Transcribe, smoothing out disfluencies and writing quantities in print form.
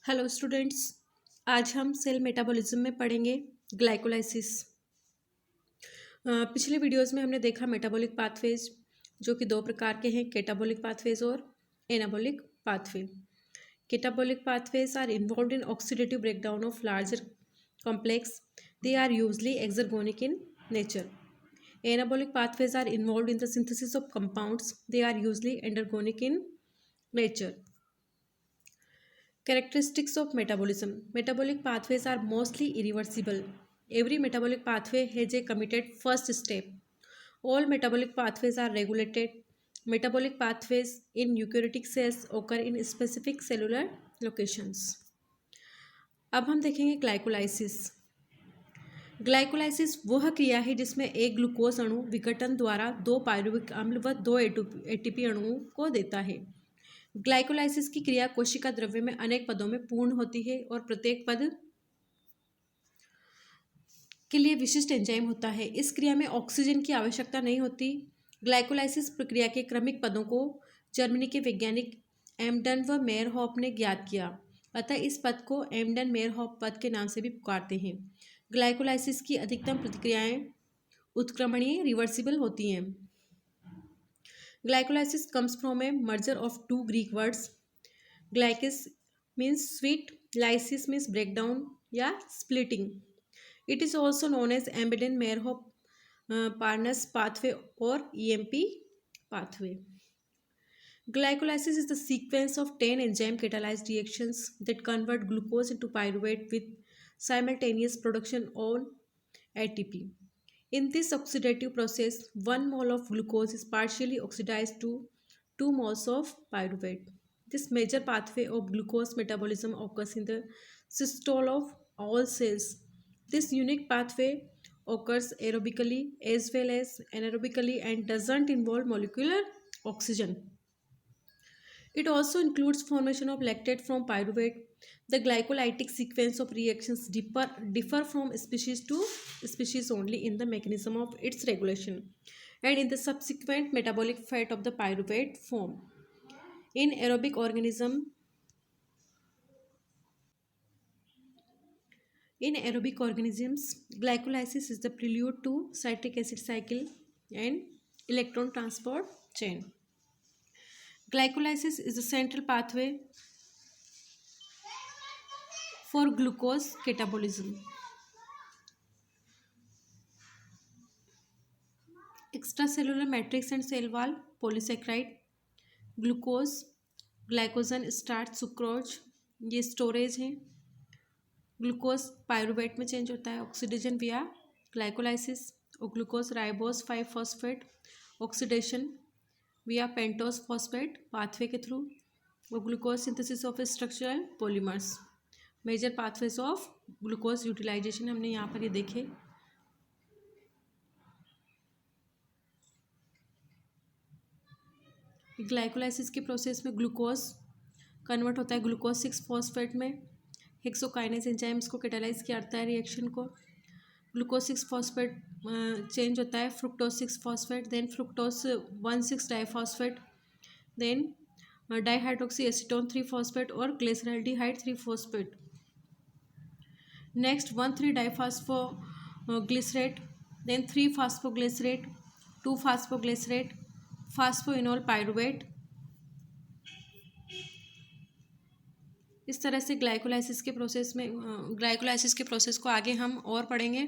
Hello students. आज हम cell metabolism में पढ़ेंगे ग्लाइकोलाइसिस। पिछले वीडियोस में हमने देखा मेटाबॉलिक पाथवेज जो कि दो प्रकार के हैं, कैटाबॉलिक पाथवेज और anabolic pathway. Catabolic pathways are involved in oxidative breakdown of larger complex. They are usually exergonic in nature. Anabolic pathways are involved in the synthesis of compounds. They are usually endergonic in nature. Characteristics of metabolism. Metabolic pathways are mostly irreversible. Every metabolic pathway has a committed first step. All metabolic pathways are regulated. Metabolic pathways in eukaryotic cells occur in specific cellular locations. अब हम देखेंगे glycolysis. Glycolysis वह क्रिया है जिसमें एक glucose अणु विघटन द्वारा दो पायरुविक अम्ल व दो एटीपी अणुओं को देता है। ग्लाइकोलाइसिस की क्रिया कोशिका द्रव्य में अनेक पदों में पूर्ण होती है और प्रत्येक पद के लिए विशिष्ट एंजाइम होता है। इस क्रिया में ऑक्सीजन की आवश्यकता नहीं होती। ग्लाइकोलाइसिस प्रक्रिया के क्रमिक पदों को जर्मनी के वैज्ञानिक एमडन व मेयरहॉफ ने ज्ञात किया, अतः इस पद को एमडन मेयरहॉफ पद के नाम से भी पुकारते हैं। ग्लाइकोलाइसिस की अधिकतम प्रतिक्रियाएं उत्क्रमणीय रिवर्सिबल होती हैं। Glycolysis comes from a merger of two Greek words. Glykis means sweet, lysis means breakdown या splitting. It is also known as Embedon-Meyerhof Parnas pathway or EMP pathway. Glycolysis is the sequence of 10 enzyme catalyzed reactions that convert glucose into pyruvate with simultaneous production of ATP. In this oxidative process, 1 mole of glucose is partially oxidized to 2 moles of pyruvate. This major pathway of glucose metabolism occurs in the systole of all cells. This unique pathway occurs aerobically as well as anaerobically and doesn't involve molecular oxygen. It also includes formation of lactate from pyruvate. The glycolytic sequence of reactions differ from species to species only in the mechanism of its regulation and in the subsequent metabolic fate of the pyruvate form. In aerobic organisms, glycolysis is the prelude to citric acid cycle and electron transport chain. Glycolysis is the central pathway for glucose catabolism. Extracellular matrix and cell wall polysaccharide, glucose, glycogen, starch, sucrose ये storage है। Glucose pyruvate में change होता है oxidation via glycolysis और glucose ribose 5 phosphate oxidation via pentose phosphate pathway के through और glucose synthesis of structural polymers. Major pathways of glucose utilisation हमने यहाँ पर ये देखे। ग्लाइकोलाइसिस के प्रोसेस में ग्लूकोज कन्वर्ट होता है ग्लूकोज 6 फॉस्फेट में। हेक्सोकाइनेज एंजाइम्स को कैटालाइज किया जाता है रिएक्शन को। ग्लूकोज 6 फॉस्फेट चेंज होता है fructose 6 phosphate, then fructose 1,6 diphosphate, then dihydroxyacetone 3 phosphate और glyceraldehyde 3 phosphate. Next 1,3 diphosphoglycerate, then 3 phosphoglycerate, 2 phosphoglycerate, phosphoenolpyruvate. इस तरह से ग्लाइकोलाइसिस के प्रोसेस को आगे हम और पढ़ेंगे।